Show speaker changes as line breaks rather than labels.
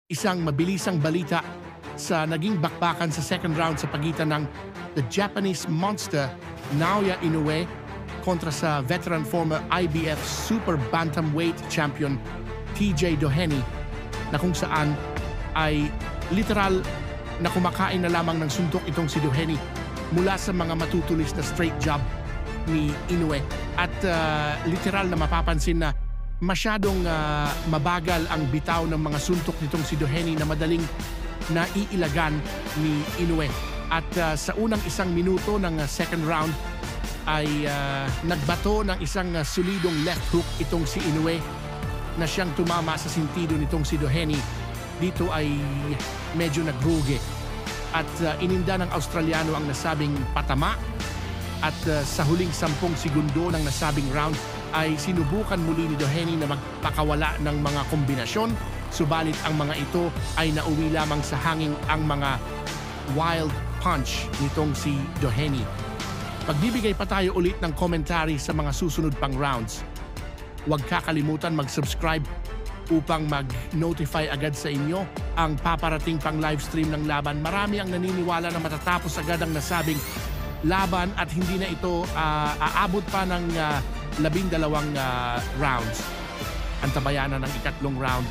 Isang mabilisang balita sa naging bakbakan sa second round sa pagitan ng the Japanese monster Naoya Inoue kontra sa veteran former IBF Super Bantamweight champion TJ Doheny, na kung saan ay literal na kumakain na lamang ng suntok itong si Doheny mula sa mga matutulis na straight jab ni Inoue, at literal na mapapansin na masyadong mabagal ang bitaw ng mga suntok nitong si Doheny na madaling naiilagan ni Inoue. At sa unang isang minuto ng second round ay nagbato ng isang solidong left hook itong si Inoue na siyang tumama sa sintido nitong si Doheny. Dito ay medyo nagrugi at ininda ng Australiano ang nasabing patama, at sa huling 10 segundo ng nasabing round ay sinubukan muli ni Doheny na magpakawala ng mga kombinasyon, subalit ang mga ito ay nauwi lamang sa hangin ang mga wild punch nitong si Doheny. Magbibigay pa tayo ulit ng commentary sa mga susunod pang rounds. Huwag kakalimutan mag-subscribe upang mag-notify agad sa inyo ang paparating pang livestream ng laban. Marami ang naniniwala na matatapos agad ang nasabing laban at hindi na ito aabot pa ng 12 rounds. Antabayanan ng ikatlong round.